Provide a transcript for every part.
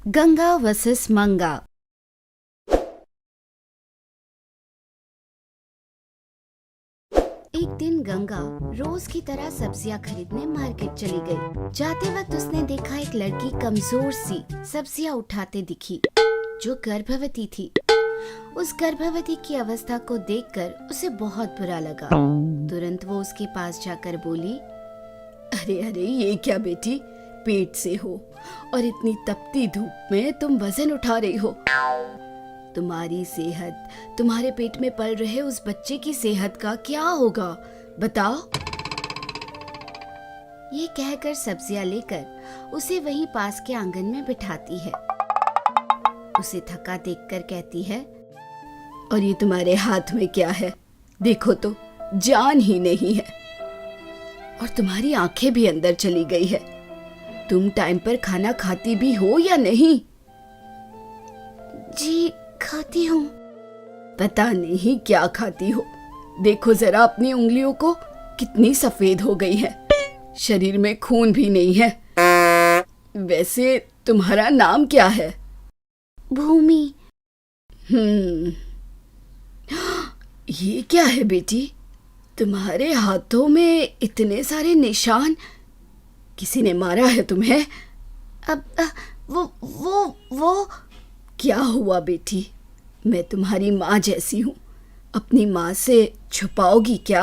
Ganga versus मंगा। एक दिन गंगा रोज की तरह सब्जियां खरीदने मार्केट चली गई। जाते वक्त उसने देखा एक लड़की कमजोर सी सब्जियां उठाते दिखी जो गर्भवती थी। उस गर्भवती की अवस्था को देखकर उसे बहुत बुरा लगा। तुरंत वो उसके पास जाकर बोली, अरे अरे, ये क्या बेटी, पेट से हो और इतनी तपती धूप में तुम वजन उठा रही हो। तुम्हारी सेहत, तुम्हारे पेट में पल रहे उस बच्चे की सेहत का क्या होगा, बताओ। ये कहकर सब्जियां लेकर उसे वहीं पास के आंगन में बिठाती है। उसे थका देखकर कहती है, और ये तुम्हारे हाथ में क्या है, देखो तो जान ही नहीं है और तुम्हारी आंखें भी अंदर चली गई है। तुम टाइम पर खाना खाती भी हो या नहीं? जी खाती हूँ। पता नहीं क्या खाती हो, देखो जरा अपनी उंगलियों को, कितनी सफेद हो गई है, शरीर में खून भी नहीं है। वैसे तुम्हारा नाम क्या है? भूमि। ये क्या है बेटी, तुम्हारे हाथों में इतने सारे निशान, किसी ने मारा है तुम्हें? अब वो क्या हुआ बेटी, मैं तुम्हारी माँ जैसी हूँ, अपनी माँ से छुपाओगी क्या?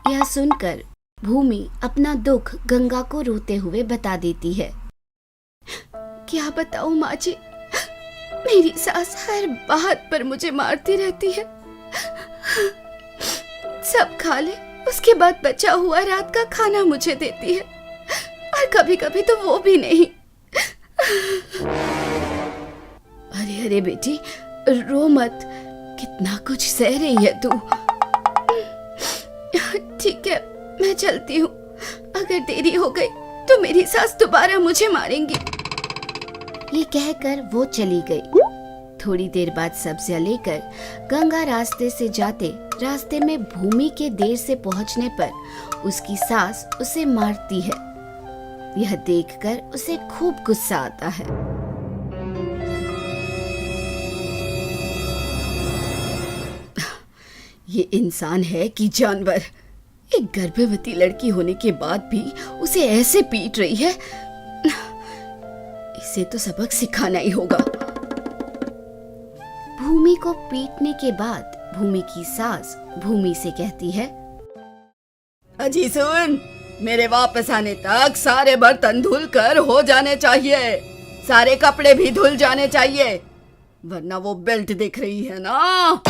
यह सुनकर भूमि अपना दुख गंगा को रोते हुए बता देती है। क्या बताऊँ माँ जी, मेरी सास हर बात पर मुझे मारती रहती है। सब खा ले, उसके बाद बचा हुआ रात का खाना मुझे देती है, और कभी कभी तो वो भी नहीं। अरे अरे बेटी, रो मत, कितना कुछ सह रही है तू। ठीक है, मैं चलती हूँ, अगर देरी हो गई तो मेरी सास दोबारा मुझे मारेंगी। ये कहकर वो चली गई। थोड़ी देर बाद सब्जियां लेकर गंगा रास्ते से जाते रास्ते में भूमि के देर से पहुंचने पर उसकी सास उसे मारती है। यह देखकर उसे खूब गुस्सा आता है। ये इंसान है कि जानवर, एक गर्भवती लड़की होने के बाद भी उसे ऐसे पीट रही है। इसे तो सबक सिखाना ही होगा। भूमि को पीटने के बाद भूमि की सास भूमि से कहती है, अजी सुन, मेरे वापस आने तक सारे बर्तन धुल कर हो जाने चाहिए, सारे कपड़े भी धुल जाने चाहिए, वरना वो बेल्ट दिख रही है ना।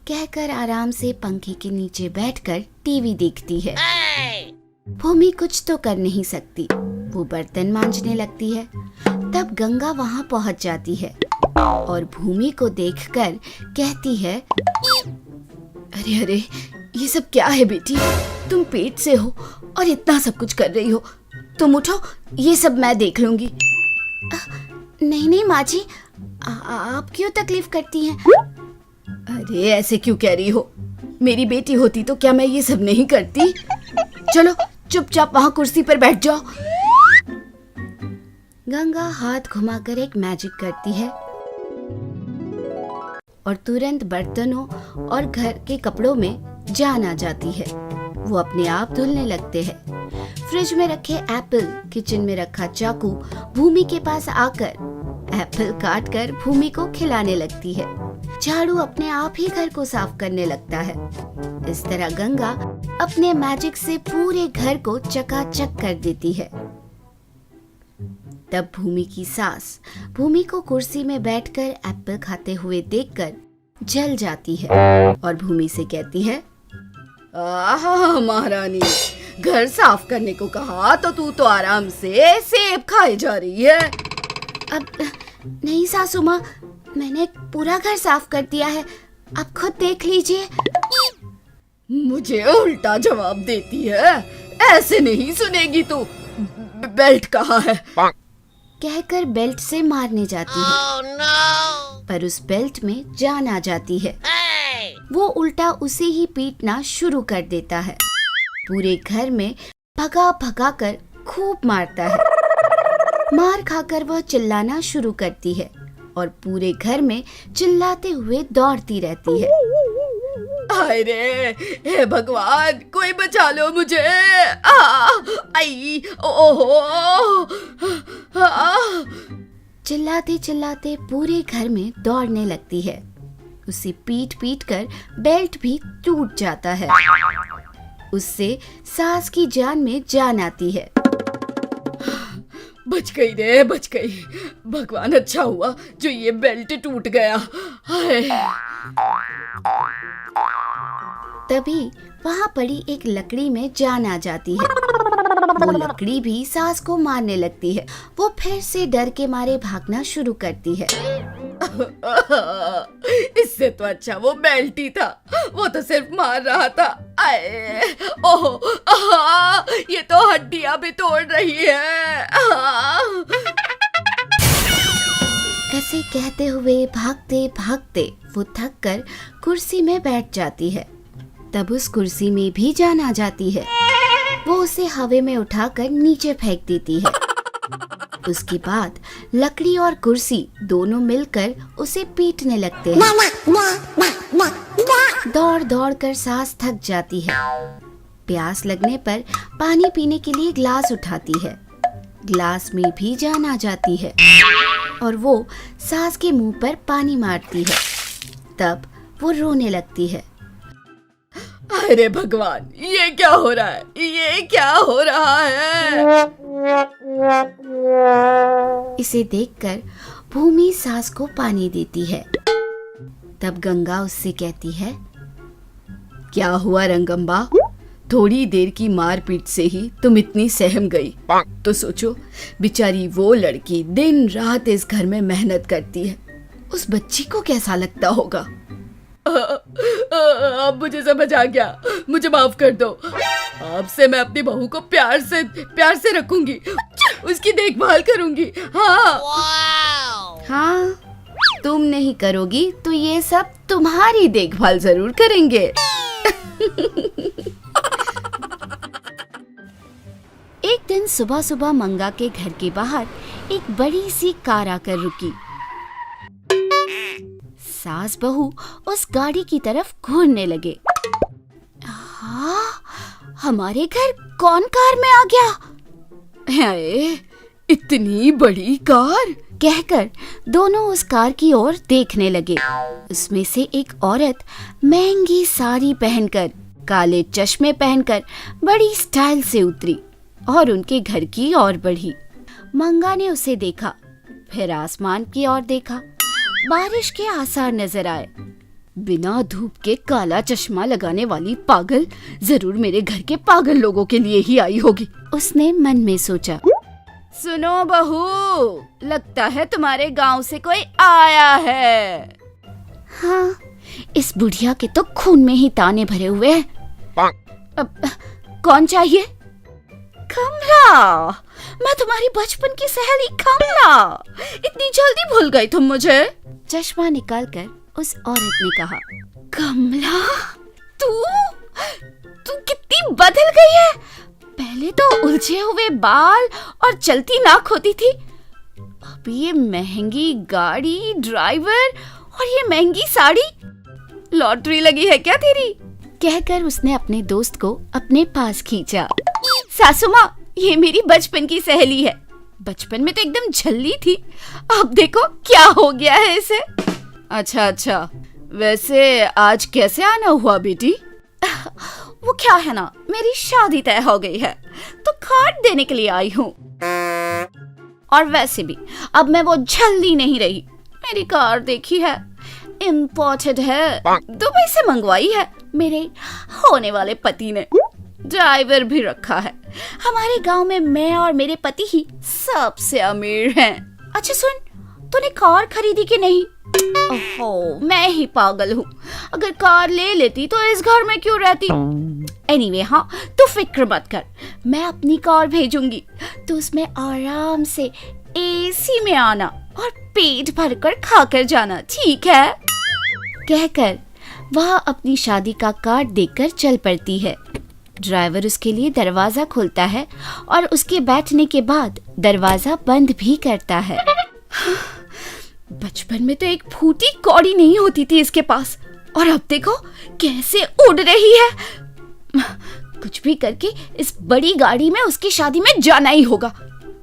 कहकर आराम से पंखे के नीचे बैठकर टीवी देखती है। भूमि कुछ तो कर नहीं सकती, वो बर्तन मांजने लगती है। तब गंगा वहां पहुंच जाती है और भूमि को देखकर कहती है, अरे अरे, ये सब क्या है बेटी, तुम पेट से हो और इतना सब कुछ कर रही हो, तुम उठो, ये सब मैं देख लूंगी। नहीं नहीं माँ जी, आप क्यों तकलीफ करती हैं? अरे ऐसे क्यों कह रही हो, मेरी बेटी होती तो क्या मैं ये सब नहीं करती? चलो चुपचाप वहां कुर्सी पर बैठ जाओ। गंगा हाथ घुमाकर एक मैजिक करती है और तुरंत बर्तनों और घर के कपड़ों में जान आ जाती है। वो अपने आप धुलने लगते हैं। फ्रिज में रखे एप्पल, किचन में रखा चाकू भूमि के पास आकर एप्पल काट कर भूमि को खिलाने लगती है। झाड़ू अपने आप ही घर को साफ करने लगता है। इस तरह गंगा अपने मैजिक से पूरे घर को चकाचक कर देती है। तब भूमि की सास भूमि को कुर्सी में बैठकर एप्पल खाते हुए देखकर जल जाती है और भूमि से कहती है, आहा महारानी, घर साफ करने को कहा तो तू तो आराम से सेब खाए जा रही है। अब नहीं सासू माँ, मैंने पूरा घर साफ कर दिया है, आप खुद देख लीजिए। मुझे उल्टा जवाब देती है, ऐसे नहीं सुनेगी तू। बेल्ट कहाँ है? कहकर बेल्ट से मारने जाती है। no! पर उस बेल्ट में जान आ जाती है। वो उल्टा उसे ही पीटना शुरू कर देता है। पूरे घर में भगा भगा कर खूब मारता है। मार खाकर वह चिल्लाना शुरू करती है और पूरे घर में चिल्लाते हुए दौड़ती रहती है। हाय रे, हे भगवान, कोई बचा लो मुझे। आई, ओहो। चिल्लाते चिल्लाते पूरे घर में दौड़ने लगती है। उसे पीट पीट कर बेल्ट भी टूट जाता है। उससे सास की जान में जान आती है। बच गई रे, बच गई। भगवान, अच्छा हुआ जो ये बेल्ट टूट गया। हाय। तभी वहां पड़ी एक लकड़ी में जान आ जाती है। वो लकड़ी भी सास को मारने लगती है। वो फिर से डर के मारे भागना शुरू करती है। इससे तो अच्छा वो बेल्ट ही था, वो तो सिर्फ मार रहा था। आए, ओह, ये तो हड्डियां भी तोड़ रही है। ऐसे कहते हुए भागते भागते वो थक कर कुर्सी में बैठ जाती है। तब उस कुर्सी में भी जान आ जाती है। वो उसे हवा में उठाकर नीचे फेंक देती है। उसके बाद लकड़ी और कुर्सी दोनों मिलकर उसे पीटने लगते हैं। दौड़ दौड़ कर सास थक जाती है। प्यास लगने पर पानी पीने के लिए ग्लास उठाती है। ग्लास में भी जान आ जाती है और वो सास के मुंह पर पानी मारती है। तब वो रोने लगती है। अरे भगवान, ये क्या हो रहा है, ये क्या हो रहा है। इसे देखकर भूमि सास को पानी देती है। तब गंगा उससे कहती है, क्या हुआ रंगम्बा, थोड़ी देर की मारपीट से ही तुम इतनी सहम गई। तो सोचो, बेचारी वो लड़की दिन रात इस घर में मेहनत करती है, उस बच्ची को कैसा लगता होगा। अब मुझे समझ आ गया, मुझे माफ कर दो। अब से मैं अपनी बहू को प्यार से रखूंगी, उसकी देखभाल करूंगी। हाँ, तुम नहीं करोगी तो ये सब तुम्हारी देखभाल जरूर करेंगे। एक दिन सुबह सुबह मंगा के घर के बाहर एक बड़ी सी कार आकर रुकी। सास बहू उस गाड़ी की तरफ घूरने लगे। हाँ, हमारे घर कौन कार में आ गया? है, इतनी बड़ी कार, कहकर दोनों उस कार की ओर देखने लगे। उसमें से एक औरत महंगी साड़ी पहनकर, काले चश्मे पहनकर बड़ी स्टाइल से उतरी और उनके घर की ओर बढ़ी। मंगा ने उसे देखा, फिर आसमान की ओर देखा। बारिश के आसार नजर आए। बिना धूप के काला चश्मा लगाने वाली पागल जरूर मेरे घर के पागल लोगों के लिए ही आई होगी, उसने मन में सोचा। सुनो बहू, लगता है तुम्हारे गांव से कोई आया है। हाँ, इस बुढ़िया के तो खून में ही ताने भरे हुए हैं। कौन चाहिए? कमला, मैं तुम्हारी बचपन की सहेली कमला। इतनी जल्दी भूल गई तुम मुझे? चश्मा निकालकर उस औरत ने कहा। कमला, तू कितनी बदल गई है। पहले तो उलझे हुए बाल और चलती नाक होती थी, अब ये महंगी गाड़ी, ड्राइवर और ये महंगी साड़ी। लॉटरी लगी है क्या तेरी? कहकर उसने अपने दोस्त को अपने पास खींचा। सासू माँ, ये मेरी बचपन की सहेली है। बचपन में तो एकदम झल्ली थी, अब देखो क्या हो गया है इसे। अच्छा, वैसे आज कैसे आना हुआ बेटी? वो क्या है ना, मेरी शादी तय हो गई है तो कार्ड देने के लिए आई हूँ। और वैसे भी अब मैं वो झल्ली नहीं रही। मेरी कार देखी है, इम्पोर्टेड है, दुबई से मंगवाई है मेरे होने वाले पति ने। ड्राइवर भी रखा है। हमारे गांव में मैं और मेरे पति ही सबसे अमीर हैं। अच्छा सुन, तूने कार खरीदी कि नहीं? ओहो, मैं ही पागल हूँ। अगर कार ले लेती तो इस घर में क्यों रहती? एनीवे, हाँ, तू फिक्र मत कर, मैं अपनी कार भेजूंगी तो उसमें आराम से एसी में आना और पेट भरकर खाकर जाना, ठीक है? कहकर वह अपनी शादी का कार्ड देकर चल पड़ती है। ड्राइवर उसके लिए दरवाजा खोलता है और उसके बैठने के बाद दरवाजा बंद भी करता है। बचपन में तो एक फूटी कौड़ी नहीं होती थी इसके पास, और अब देखो कैसे उड़ रही है। कुछ भी करके इस बड़ी गाड़ी में उसकी शादी में जाना ही होगा,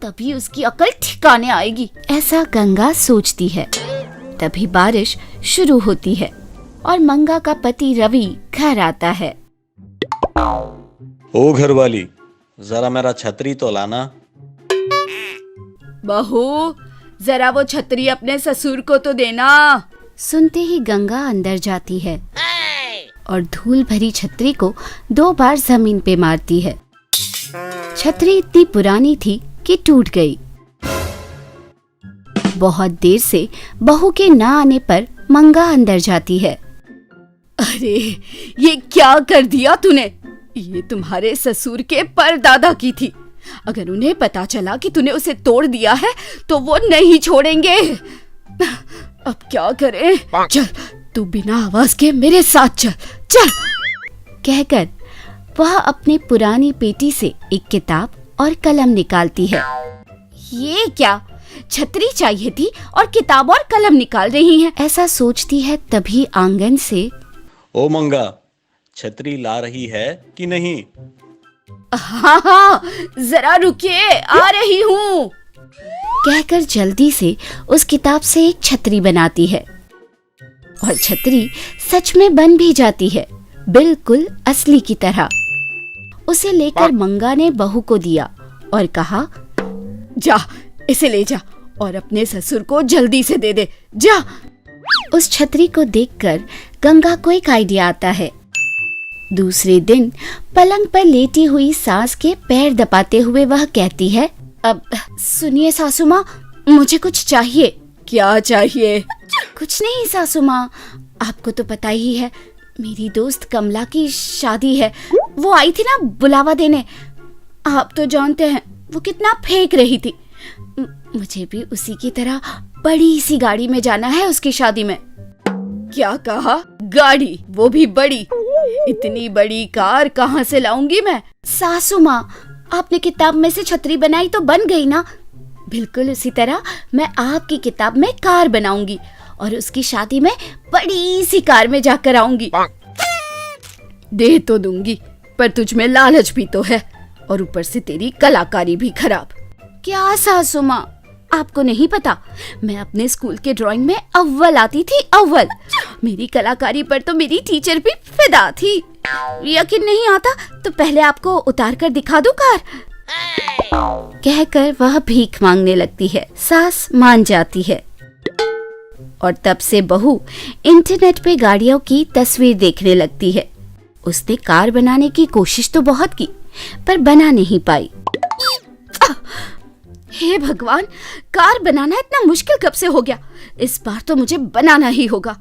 तभी उसकी अकल ठिकाने आएगी। ऐसा गंगा सोचती है। तभी बारिश शुरू होती है और मंगा का पति रवि घर आता है। ओ घरवाली, जरा मेरा छतरी तो लाना। बहू, जरा वो छतरी अपने ससुर को तो देना। सुनते ही गंगा अंदर जाती है और धूल भरी छतरी को 2 बार जमीन पे मारती है। छतरी इतनी पुरानी थी कि टूट गई। बहुत देर से बहू के ना आने पर मंगा अंदर जाती है। अरे ये क्या कर दिया तूने? ये तुम्हारे ससुर के परदादा की थी। अगर उन्हें पता चला कि तूने उसे तोड़ दिया है तो वो नहीं छोड़ेंगे। अब क्या करें? चल तू बिना आवाज के मेरे साथ चल चल। कहकर वह अपनी पुरानी पेटी से एक किताब और कलम निकालती है। ये क्या, छतरी चाहिए थी और किताब और कलम निकाल रही हैं। ऐसा सोचती है तभी आंगन से, ओ मंगा, छतरी ला रही है कि नहीं? हाँ हाँ, जरा रुकिए, आ रही हूँ। कहकर जल्दी से उस किताब से एक छतरी बनाती है और छतरी सच में बन भी जाती है, बिल्कुल असली की तरह। उसे लेकर मंगा ने बहू को दिया और कहा, जा इसे ले जा और अपने ससुर को जल्दी से दे दे, जा। उस छतरी को देखकर गंगा को एक आइडिया आता है। दूसरे दिन पलंग पर लेटी हुई सास के पैर दबाते हुए वह कहती है, अब सुनिए सासू माँ, मुझे कुछ चाहिए। क्या चाहिए? कुछ नहीं सासू माँ, आपको तो पता ही है, मेरी दोस्त कमला की शादी है। वो आई थी ना बुलावा देने। आप तो जानते हैं वो कितना फेंक रही थी। मुझे भी उसी की तरह बड़ी सी गाड़ी में जाना है उसकी शादी में। क्या कहा? गाड़ी, वो भी बड़ी? इतनी बड़ी कार कहाँ से लाऊंगी मैं? सासू माँ, आपने किताब में से छतरी बनाई तो बन गई ना, बिल्कुल उसी तरह मैं आपकी किताब में कार बनाऊंगी और उसकी शादी में बड़ी सी कार में जाकर आऊंगी। दे तो दूंगी, पर तुझ में लालच भी तो है और ऊपर से तेरी कलाकारी भी खराब। क्या सासू माँ, आपको नहीं पता, मैं अपने स्कूल के ड्राइंग में अव्वल आती थी, अव्वल। मेरी कलाकारी पर तो मेरी टीचर भी फिदा थी। यकीन नहीं आता तो पहले आपको उतार कर दिखा दूं कार। कहकर वह भीख मांगने लगती है। सास मान जाती है और तब से बहू इंटरनेट पे गाड़ियों की तस्वीर देखने लगती है। उसने कार बनाने की कोशिश तो बहुत की पर बना नहीं पाई। हे भगवान, कार बनाना इतना मुश्किल कब से हो गया? इस बार तो मुझे बनाना ही होगा।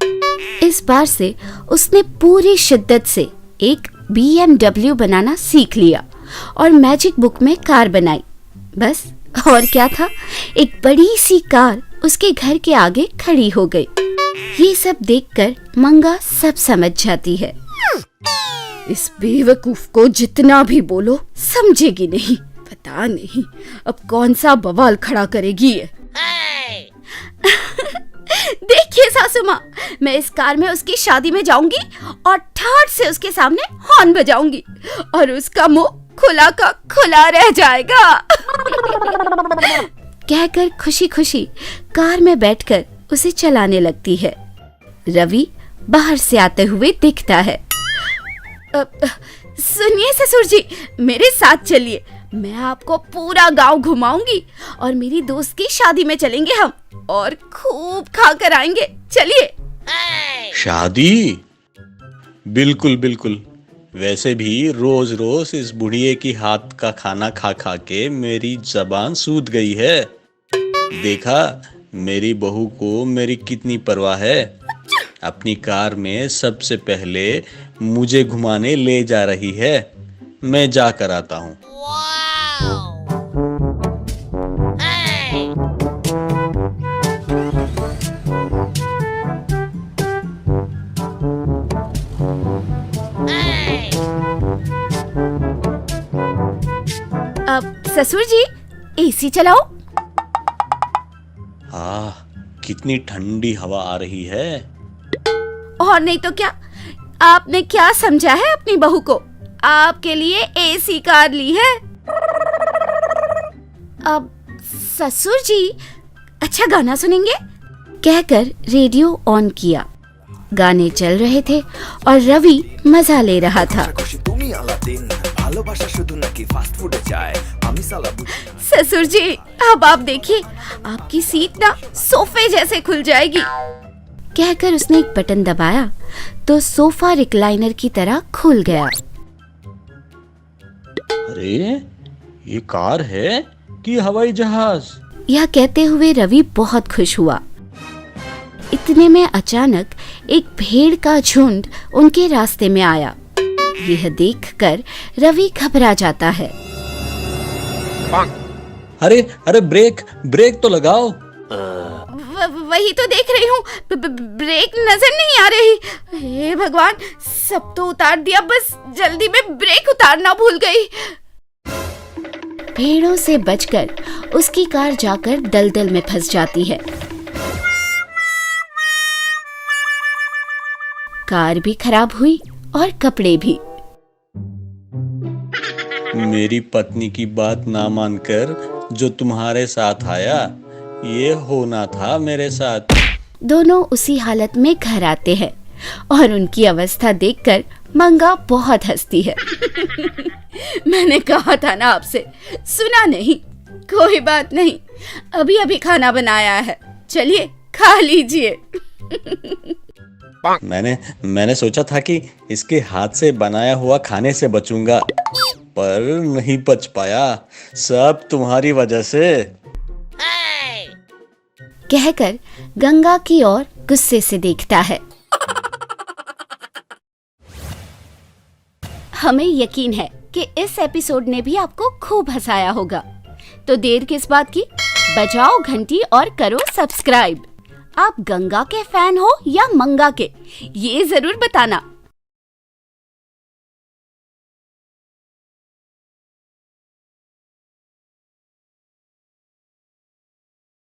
इस बार से उसने पूरी शिद्दत से एक BMW बनाना सीख लिया और मैजिक बुक में कार बनाई। बस और क्या था, एक बड़ी सी कार उसके घर के आगे खड़ी हो गई। ये सब देखकर मंगा सब समझ जाती है। इस बेवकूफ को जितना भी बोलो समझेगी नहीं। पता नहीं अब कौन सा बवाल खड़ा करेगी ये। देखिए सासू माँ, मैं इस कार में उसकी शादी में जाऊंगी और ठाठ से उसके सामने हॉर्न बजाऊंगी और उसका मुंह खुला का खुला रह जाएगा। कहकर खुशी खुशी कार में बैठकर उसे चलाने लगती है। रवि बाहर से आते हुए दिखता है। सुनिए ससुर जी, मेरे साथ चलिए, मैं आपको पूरा गांव घुमाऊंगी और मेरी दोस्त की शादी में चलेंगे हम और खूब खा कर आएंगे। चलिए। शादी? बिल्कुल बिल्कुल। वैसे भी रोज रोज इस बुढ़िए की हाथ का खाना खा खा के मेरी जबान सूद गई है। देखा मेरी बहू को मेरी कितनी परवाह है। अपनी कार में सबसे पहले मुझे घुमाने ले जा रही है। मैं जाकर आता हूँ। Hey! ससुर जी, एसी चलाओ। कितनी ठंडी हवा आ रही है। और नहीं तो क्या, आपने क्या समझा है अपनी बहू को? आपके लिए एसी कार ली है। अब ससुर जी, अच्छा गाना सुनेंगे? कहकर रेडियो ऑन किया। गाने चल रहे थे और रवि मजा ले रहा था। ससुर जी, अब आप देखिए, आपकी सीट ना सोफे जैसे खुल जाएगी। कहकर उसने एक बटन दबाया तो सोफा रिक्लाइनर की तरह खुल गया। अरे, ये कार है कि हवाई जहाज? यह कहते हुए रवि बहुत खुश हुआ। इतने में अचानक एक भेड़ का झुंड उनके रास्ते में आया। यह देखकर रवि घबरा जाता है। अरे ब्रेक तो लगाओ। वही तो देख रही हूँ, ब्रेक नजर नहीं आ रही। हे भगवान, सब तो उतार दिया, बस जल्दी में ब्रेक उतारना भूल गई। भेड़ों से बचकर उसकी कार जाकर दलदल में फंस जाती है। कार भी खराब हुई और कपड़े भी। मेरी पत्नी की बात ना मानकर जो तुम्हारे साथ आया, ये होना था मेरे साथ। दोनों उसी हालत में घर आते हैं और उनकी अवस्था देखकर मंगा बहुत हंसती है। मैंने कहा था ना आपसे, सुना नहीं। कोई बात नहीं, अभी अभी खाना बनाया है, चलिए खा लीजिए। मैंने सोचा था कि इसके हाथ से बनाया हुआ खाने से बचूंगा, पर नहीं बच पाया। सब तुम्हारी वजह से। कहकर गंगा की ओर गुस्से से देखता है। हमें यकीन है कि इस एपिसोड ने भी आपको खूब हंसाया होगा। तो देर किस बात की, बजाओ घंटी और करो सब्सक्राइब। आप गंगा के फैन हो या मंगा के, ये जरूर बताना।